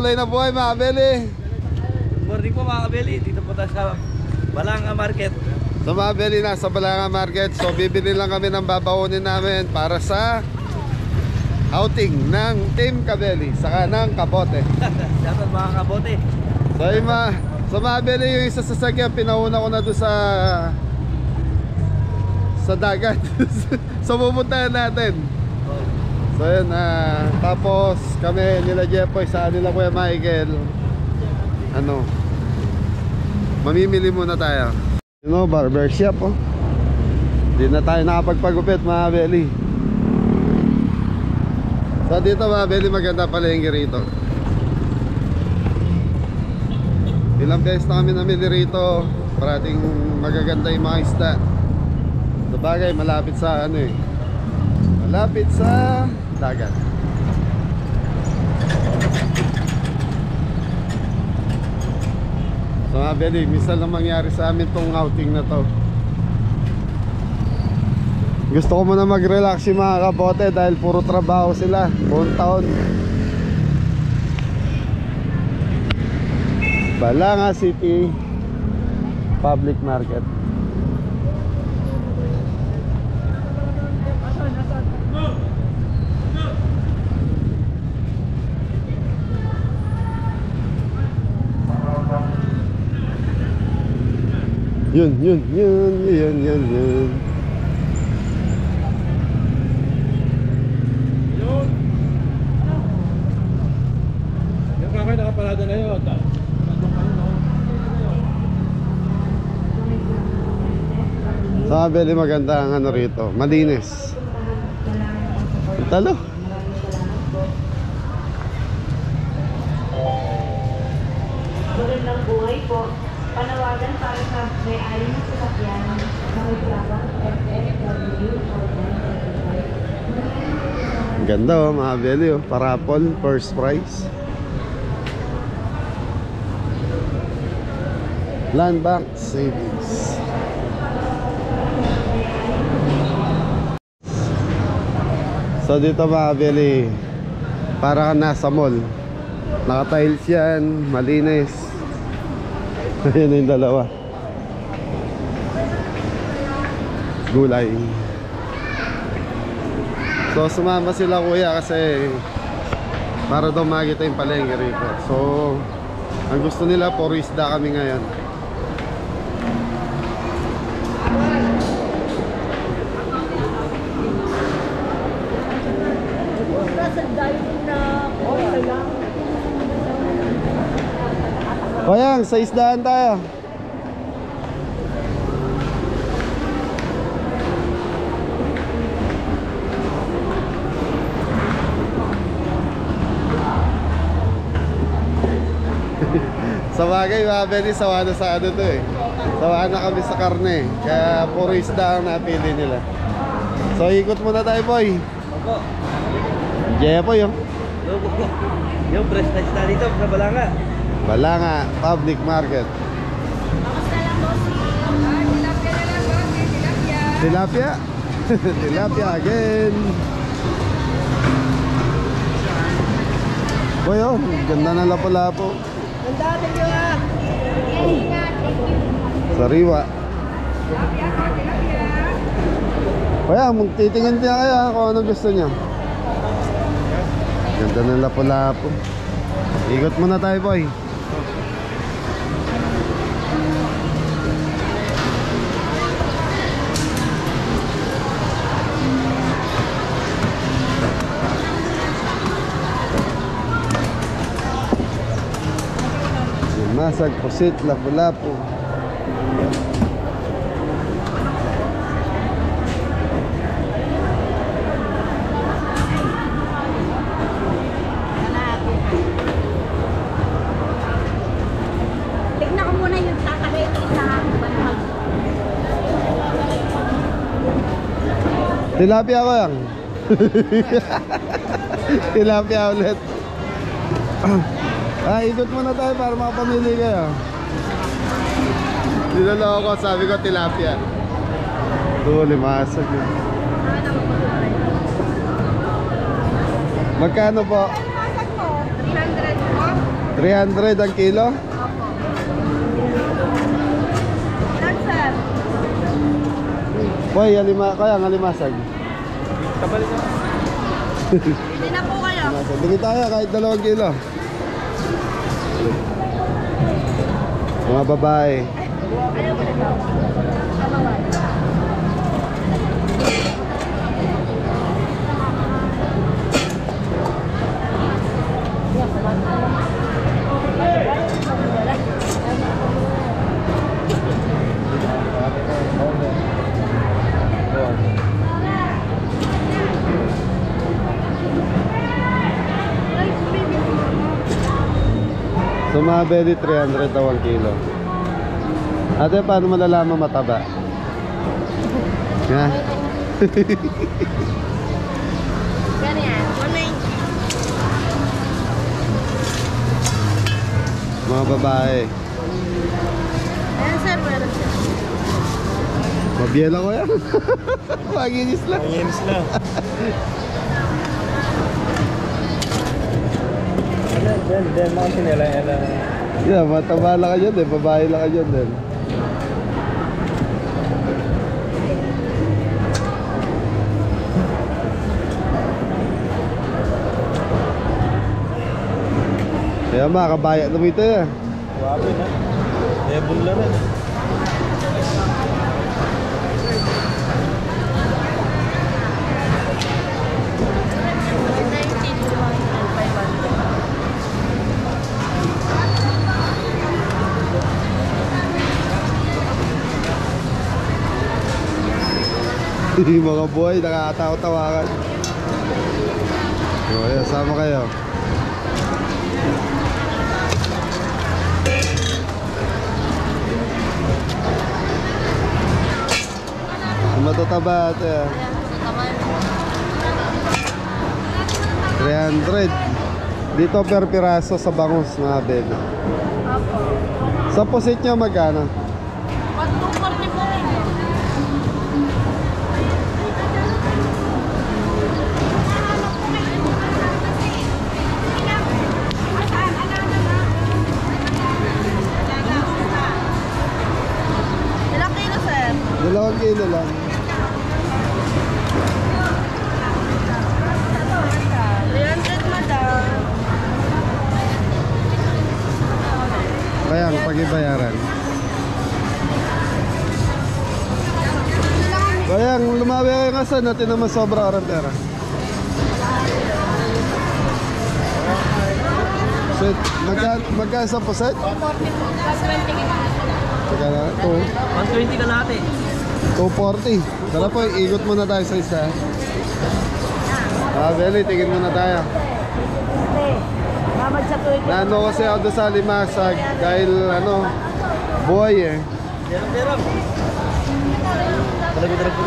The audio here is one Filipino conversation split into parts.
tunay na buhay mga kabeli. Good morning po mga kabeli. Dito po tayo sa Balanga Market. So mga kabeli, nasa Balanga Market. So bibili lang kami ng babaunin namin para sa outing ng Team Kabeli saka ng Kabote. Shoutout mga kabote. So yung mga kabeli, yung isa sa sasakyan pinauna ko na doon sa dagat. So pupuntahan natin. So yun, tapos kami nila Jepoy sa nila Kuya Michael, mamimili muna tayo. Barber shop oh. Hindi na tayo nakapagpagupit mga kabeli. So dito mga kabeli, maganda palengke rito. Ilang beses na kami namili rito. Parating magaganda yung mga isda. Sabagay, malapit sa malapit sa dagat. So mga kabeli, minsan lang mangyari sa amin tong outing na to. Gusto ko muna mag-relax yung mga kabote dahil puro trabaho sila buong taon. Balanga City Public Market. Yun. Yung kakay nakaparada na yun. Sa kabeli, maganda ang rito, malinis. Talo. Tulad ng buhay po, panawagan para sa may-ari ng sasakyan na may plakang FFW or Ganda oh, mga kabeli oh, parapol, first prize. Land Bank Savings. So dito mga kabeli, para ka nasa mall. Naka-tiles yan, malinis. Ayan yung dalawa. Gulay. So sumama sila kuya kasi para daw makita yung palengke rito. So ang gusto nila, puro isda kami ngayon. Koyang, sa isdaan tayo. Sa bagay mga kabeli, sawa na sa to eh. Sawa na kami sa karne. Kaya puro isda ang napili nila. So ikot muna tayo boy. Opo. Jepoy yung Yung press na isda dito sa Balanga. Balanga Public Market. Tilapia. Tilapia again. Boy oh, ganda na lapo-lapo. Ganda, thank you ah. Sariwa. Kaya magtitingin niya kaya kung ano gusto niya. Ganda ng lapo-lapo. Ikot muna tayo boy. Masag, pusit, lapu-lapu. Tignan ko muna yung tatagay sa banhag. Tilapia ko yan. Tilapia ulit. Ikot muna tayo para makapamili kayo. Niloloko ko, sabi ko tilapia. Ito, limasag yun. Magkano po? 300 po. 300 ang kilo? Opo. Ilan, sir? Boy, kaya ang alimasag. Kabalik na. Hindi na po kayo. Bili tayo kahit 2 kilo. Mga babae. Ayaw mo nito. Kamawal. So mga belly, 300 daw ang kilo. Ate, paano malalaman mataba? Ha? Ganyan. 190. Mga babae. Ayan, sir. Meron siya. Mabiyela ko yan. Maginis lang. Manginis lang. Then mga sinela yan. Yeah, mataba lang ka dyan din. Babae lang ka dyan din. Kaya makakabaya na mo ito eh. Wabi na. Ebon lang rin. Mga boy, nakakatawa-tawakan. So, ayan, sama kayo. Matutaba ate. 300. Dito per piraso sa bangus na bed. Opo. Sa pusit nyo magkano? 240 po rin. Ilang kilo, sir? 2 kilo lang. 300, madam. Kaya ang pag-ibayaran. Kaya ang lumawi kayo kasi natin naman sobra orang pera. Set, magkano sa puset? 240 po. Plus 20 kilo. Magkano? 120 ka lahat eh. 240. Tara po, ikot muna tayo sa isa. Beli, tingin muna tayo. Mamad sa tuwid. Nano kasi ako doon sa Limasag dahil buhay eh. Derang. Talaga po.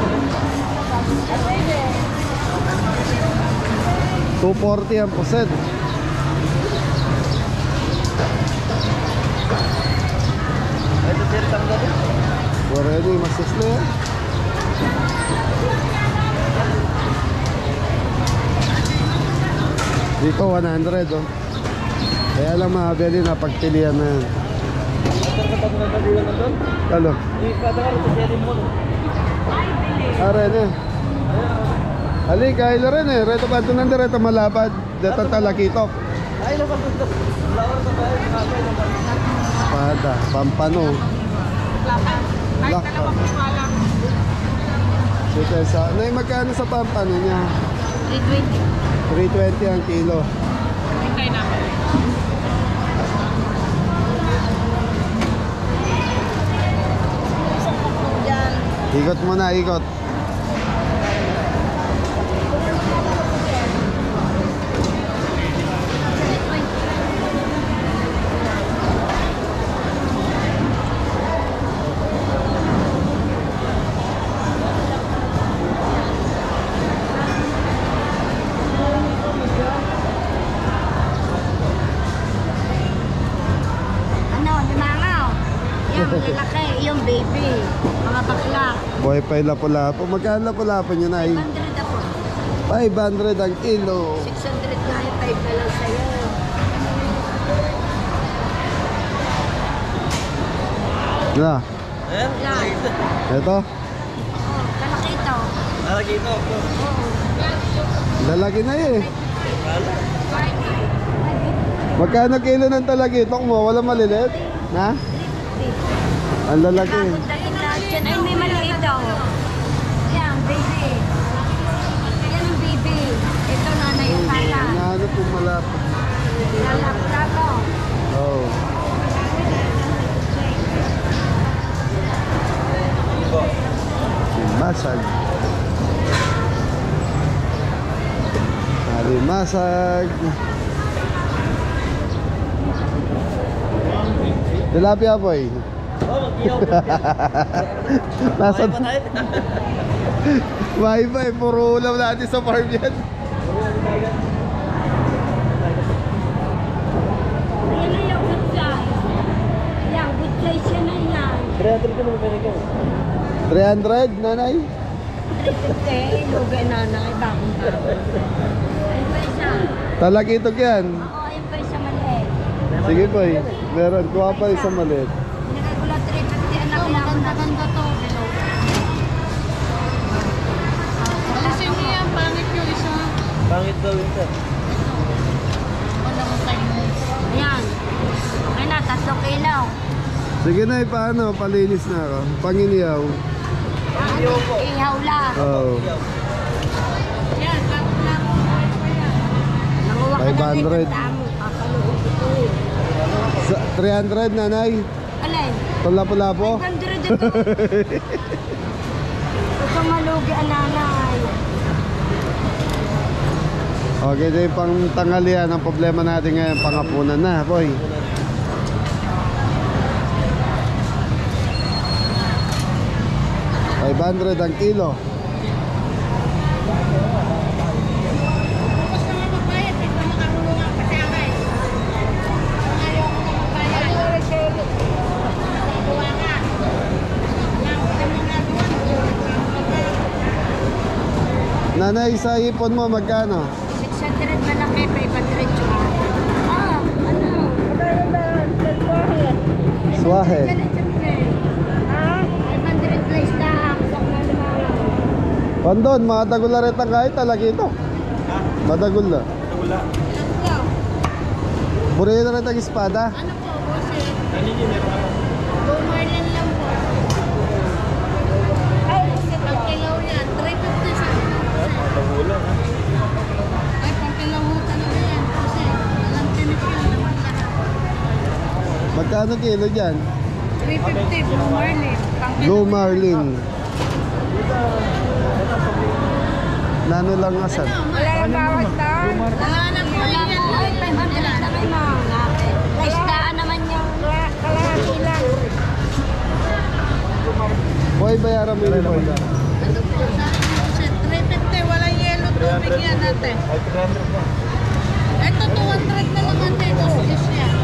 240 ang puset. Ito sir, tanggal din. Already, masus na yan. Dito 100 oh. Kaya lang mga beli na pagpilian na yan. Sir, kapag nagdadilan na doon, Ano? ikadang ito siya rin mo. Aren eh. Ali, kahit rin eh. Reto pa ito nanda, reto malapad. Dito talakitok. Ay, naman doon. Laor na ba yun? Nakay na ba? Pada, pampano. Lak. Dito sa, magkano sa pampano niya? 320. 320 ang kilo. Hintay namin. Diyan. Ikot muna, ikot. Lalaki, yung baby, mga bakla. Boy pa yung lapo-lapo. Magkano lapo-lapo nyo na? 500 ako. 500 ang kilo. 600 na yung 5 na lang sa'yo. Na, Ayan, nakita. ito. Oh, kalakito. Nakakita ako. Lalaki na eh. Wala. Magkano kilo ng talagitok mo? Wala maliliit? Na? Ang lalaki. Ay, may maliit daw. Yan, baby. Yan ang baby. Ito nanay yung tata. Ano po malapit? Lalapta ko. Oh. Masag. Masag. Tilapia boy. Oh, mag-iyaw. Nasa Ay, patay. Bye-bye, puro ulam natin sa farm yan. Yan na yung good size. Yan, good size yan na yan. 300 ka naman pinagaw. 300, nanay. 350, lugay nanay, bagong bago. Ayun pa isa. Talagitok yan. Oo, ayun pa isa maliit. Sige boy, meron. Kuha pa isang maliit. Nilagay ko lang 350, anak lang ako na. Maganda to. Alisin niya yan, pangit yung isa. Pangit daw yun, sir. Wala ko tayo. Ayan. Okay na, 3 kilo. Sige na, paano? Palinis na ako. Panginiyaw. Ihaw lang. Oh. Yan, tapos lang. Nanguha ka na rin 500. ng damo. Kakaloob ito. 300, nanay. Alin? Itong lapo-lapo. 500 ito. Ito malugi ang nanay. Okay, ito yung pang tanghalian. Ang problema natin ngayon, pangapunan na, boy. $500 ang kilo. Nanay, sa ipon mo magkano? 600 malaki, 500 tsaka. Ah, ano? Swahe. Ha? 500 place lang. Pandon, mga dagularet ang kahit talaga ito. Madagul na. Wala. Buri na rin ang espada. Ano po, boss? Ano yun, meron ako. Bumarlin lang po. Ay, ang kilaw yan. 350 sa Magulang, ha? ay, pang kilaw mo talaga yan. Kasi, alam pinipil naman lahat. Magkano kilo dyan? 350, Blue Marlin. Pang Blue Marlin. Nano lang asan? Wala nang bawas doon. Wala na po yan. Ay, 500 lang kayo mga. Laistaan naman yung kalahati lang. Boy, bayaran mo yun, boy. Ano po, sa 350, walang yelo tubig yan natin. Ay, 300 na. Ito, 200 na lang natin. Dos yan.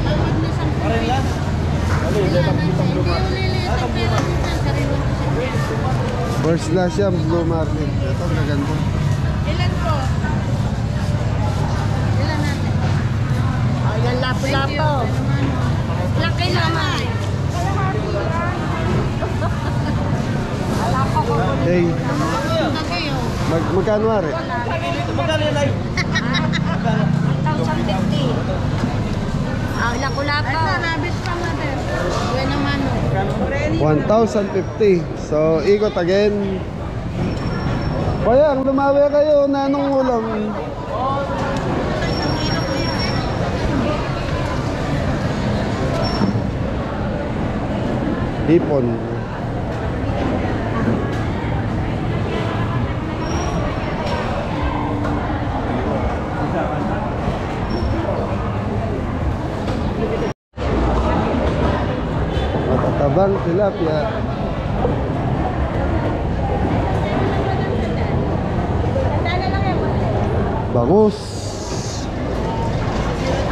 Tawag na sa Parin lang. Ano yun, Kaya dapat natin, kitang hindi lupa. uliliit ang pera dito. Sarili ko sa First class yan, Blue Marlin. Ito, maganda. Ilan po? Ilan natin? Ayan, lapo-lapo. Laki naman. Wala ko ko. Hey, Laki yun. magkano are? Ito magkano yan, ay? 1,050. Ah, lapo-lapo. Ito, nabis pa natin. Yan naman. 1,050. So, ikot again. Bayang, lumawi kayo. Nanong ulam. Hipon. Matatabang tilapia. Bangus.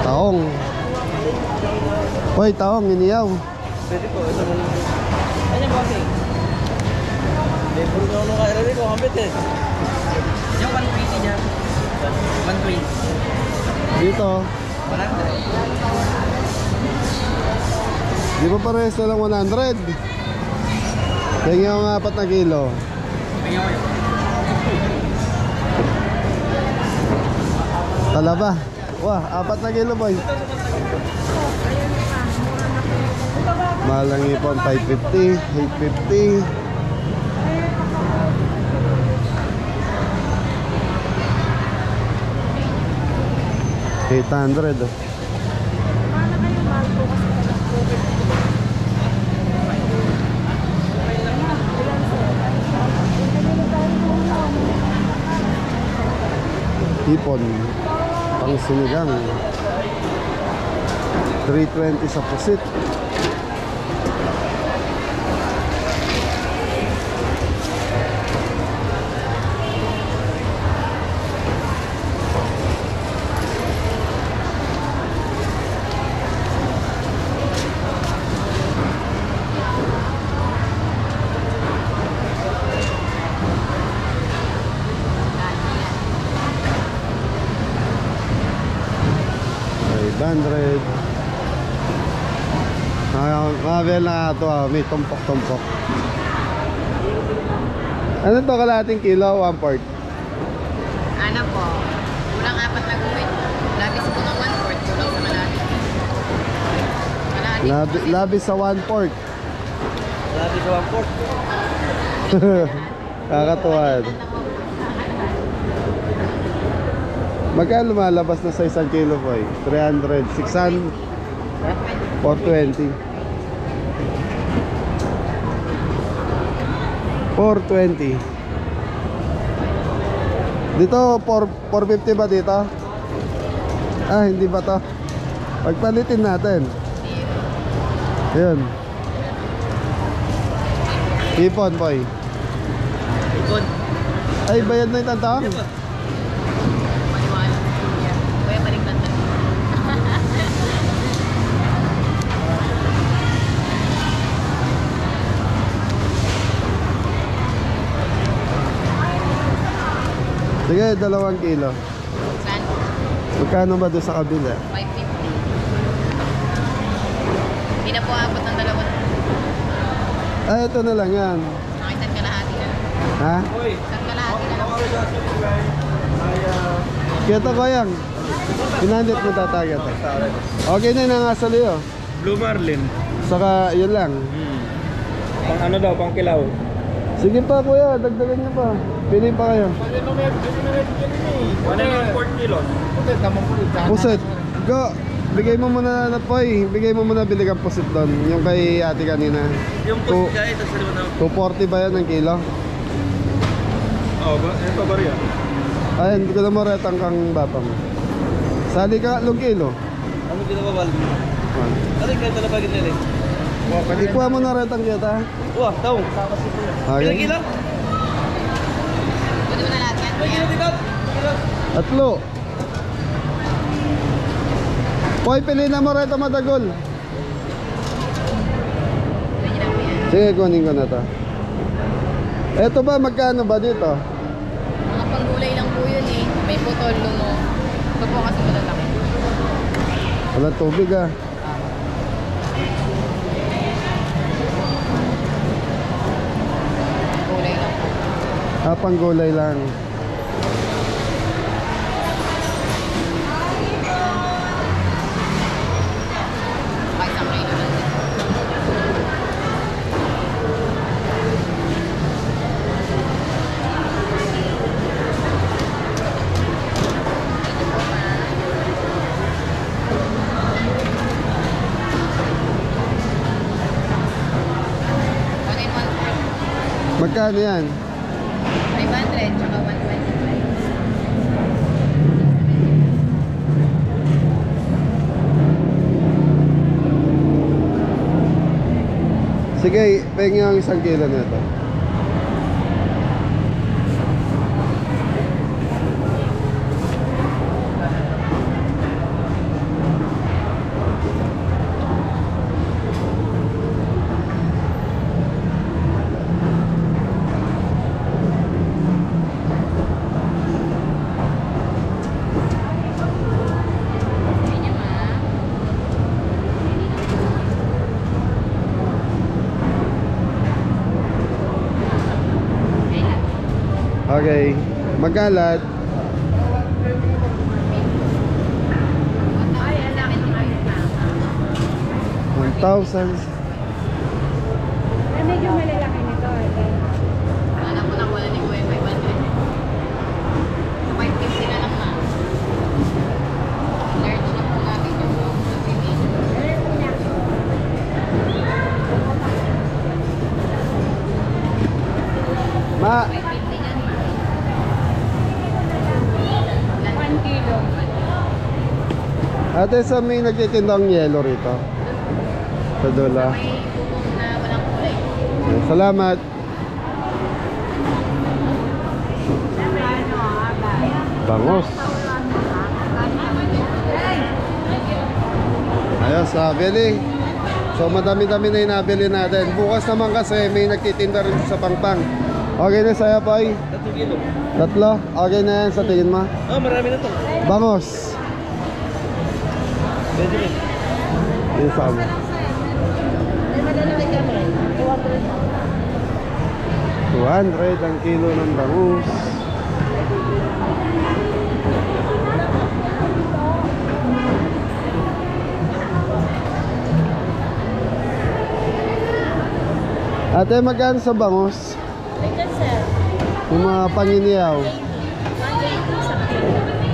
Taong. Hoy, taong, iniyaw. Pwede po, ito mo. Ano yung bossing? Hindi, puro na ako kaya rin ko, hambit eh. Yung 120 niya. 120. Dito. 100. Di ba parehas na lang 100? Tingnan ko nga 4 na kilo. Tingnan mo yun. Talaba. Wah, 4 na kilo boy. Mahal ang ipon, 550, 850. $800. Ipon pang sinigang 320 sa pusit. Mabel na ito may tumpok-tumpok. Ano to kalahating kilo? 1/4? Ano po? Kulang 4 na guhit. Lagi sa kulang 1/4. Kulang sa malaki. Labi sa 1/4. Labi sa 1/4. Kakatuwa. Magkano lumalabas na sa 1 kilo boy? 300, 600, 420. 420. Dito 450 ba dito? Ah, hindi ba to? Pagpalitin natin. Ayun. Ipon boy. Ipon. Ay, bayad na yung tantang. Maniwala. Kaya baliktad na. Sige, 2 kilo. Saan? Magkano ba doon sa kabila? 550. Hindi na po abot ng 2. Ah, ito na lang yan. Isang kalahati na lang. Ha? Isang kalahati na lang. Kito ko yan. Pinandit mo tatagat. Okay na yung asali oh. Blue Marlin. Saka yun lang. Pang ano daw, pang kilaw. Sige pa kuya, dagdagan niyo pa. Pili pa kayo. 1/4 kilos. Pusit. Go. Bigay mo muna na poy. Bigay mo muna bili kang pusit doon. Yung kay ate kanina. Yung pusit siya, ito sa liwan na. 240 ba yan ang kilo? Oo, ito ba rin? Ayun, hindi ko na mo retang kang bata mo. Sali ka 3 kilo. Ano pinababal? Ano yung kaya talabagin nila eh? Ikuha mo na retang kita. Wah, tao. Okay. Kilo? Pwede mo na lahat yan. Kilo, tingkat. Tatlo. Poy, pili na mo rito madagol. Pwede na po yan. Sige, kunin ko na to. Eto ba, magkano ba dito? Mga panggulay lang po yun eh. May putol, lumo. Ito po kasi malalaki. Walang tubig ah. Gulay lang po. Ah, panggulay lang. Kahit isang kilo lang. Magkano yan? 500 tsaka 125. Sige, pengi ang 1 kilo nito. Okay. Magkalat. Ay, ang laki ng ayun na. 1,000. Medyo malalaki nito. Alam ko na wala ni Kuya 500. 550 na lang na. Large na po natin yung bibig. Ma, 550 yan. 1 kilo. ate, sa may nagtitindang yelo rito? Sa dula. May bubong na walang kulay. Salamat. Bangos. Ayos, nabili. So madami-dami na yung nabili natin. Bukas naman kasi may nagtitinda rin sa Pangpang. Okay na sa'yo, Poy? 3 kilo. 3? Okay na yan sa tingin mo? Oh, marami na to. Bangos. Pwede rin. Yun sa amin. 200 ang kilo ng bangus. Ate, magkano sa bangus? Yung mga panginiyaw.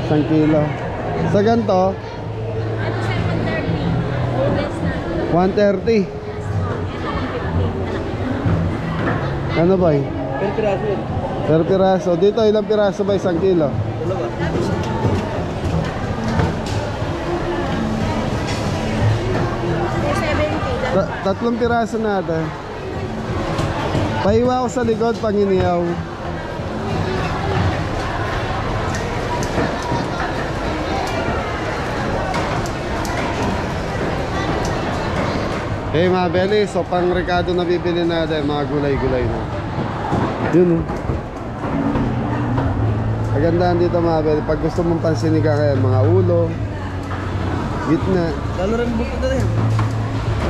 1 kilo. Sa ganito? 130. Ano ba eh? Per piraso yun. Per piraso. Dito ilang piraso ba 1 kilo? Dalawa. Tatlong piraso natin. Pahiwa ko sa likod, panginiyaw. Okay mga beli, so pang rekado na bibili natin, mga gulay-gulay na. Yun oh. Kagandahan dito mga beli, pag gusto mong pansinigang kayo, mga ulo, gitna. Lalo rin bukod na rin.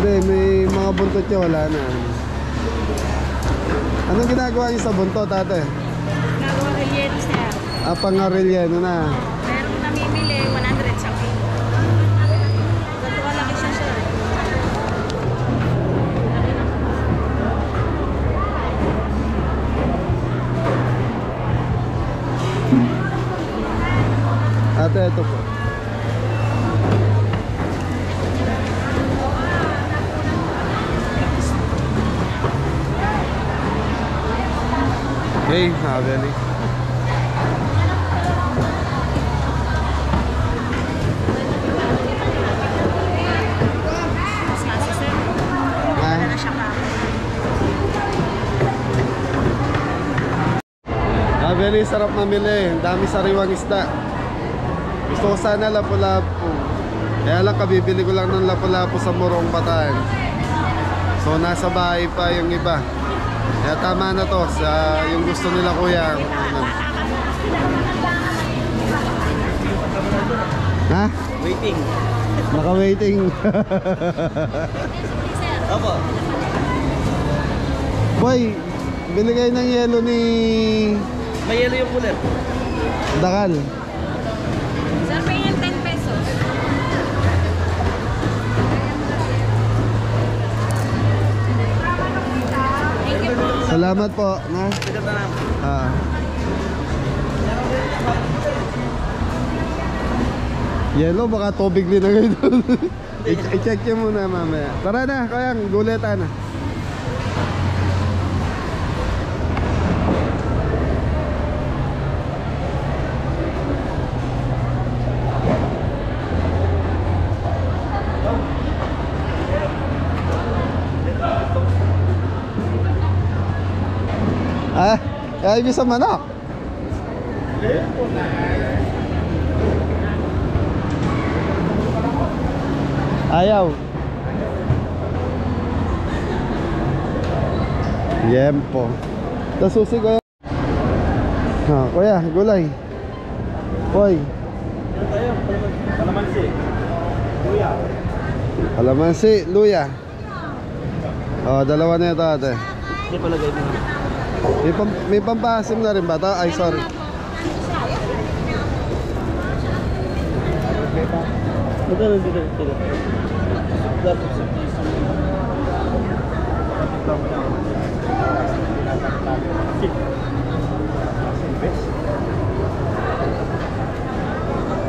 Hindi, may mga buntot niya, wala na. Anong ginagawa niyo sa buntot, ate? Nagawa relleno, sir. Pang-relleno na. Meron namimili, 100 sa kilo. Ganito kalaki siya, sir. Ate, ito po. Hey, Haveli. Mas kasi, sir. Wala na siya ka. Haveli, sarap mamili. Ang dami sariwang isda. Gusto ko sana lapu-lapu. Kaya lang kabibili ko lang ng lapu-lapu sa Morong Bataan. So nasa bahay pa yung iba. Kaya tama na to sa yung gusto nila kuya. Ha? Waiting. Naka-waiting. Opo. Boy, bili kayo ng yelo ni May yelo yung cooler. Dakal. Sir, pay 10 pesos. Thank you po. Salamat po. Na? Sikat na lang. Ah. Yelo, baka tubig din na kayo doon. I-check nyo muna mamaya. Tara na, kayang guleta na. Ay, bisa manok. Ayaw. Yempo. Tasusi ko. Ha, kuya, gulay. Hoy. Yan tayo. Kalamansi. Luya. Kalamansi, luya. Oh, dalawa na ito ate. Hindi palagay mo. May pampasim na rin ba ito? Ay, sorry. Magkano dito?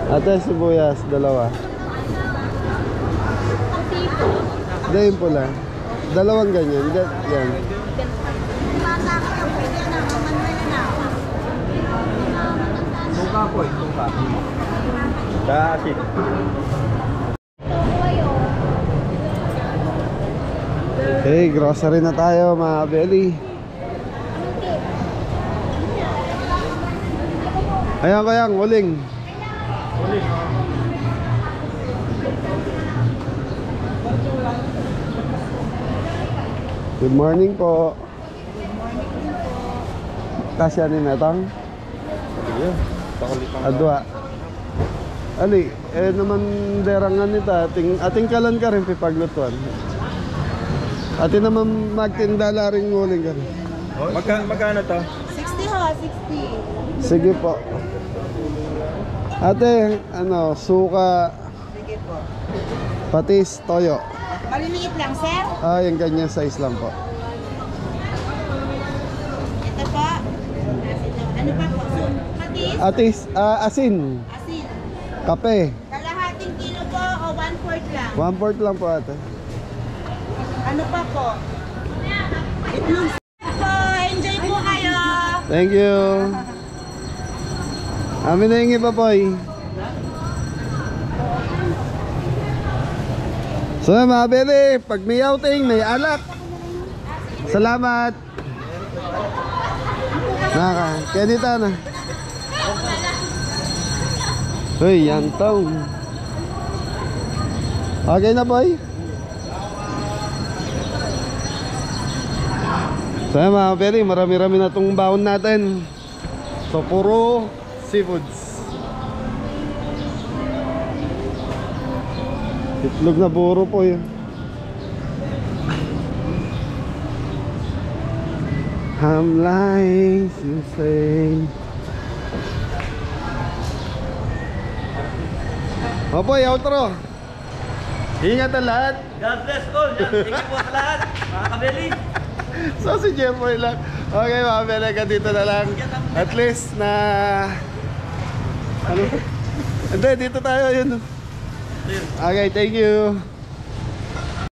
Ate, sibuyas, dalawa. Hindi, yung pula. Dalawang ganyan. Yan. Suka po, suka. Kasi. Okay, grocery na tayo mga belly. Ayan kayang, uling. Good morning po. Kasya ni Metang? Adwa. Ali, naman derangan nita, ating kalan ka rin pipaglutuan. Atin naman magtinda la rin nguling ka rin. Magkano to? 60 ho, 60. Sige po. Ate, suka, Sige po. patis, toyo. Maliliit lang, sir. Yung ganyan size lang po. Ito po. Ano pa po? Patis, Atis, asin, asin. kape. Kalahating kilo po o 1/4 lang. 1/4 lang po ate. Ano pa po? Itlog po. Enjoy po kayo. Thank you. Amin na yung iba po So mga bebe, pag may outing, may alak. Salamat. Kenita na. Uy, yan tong. Okay na boy? So mga bebe, marami-rami na itong baon natin. So puro seafoods. Itlog na puro po yun. I'm lying to say. Opo, outro. Ingat ang lahat. God bless all. Thank you po sa lahat. Mga kabeli. So si Jeffoy lang. Okay mga belega, dito na lang. At least na ano? Hindi, dito tayo yun. Okay, thank you.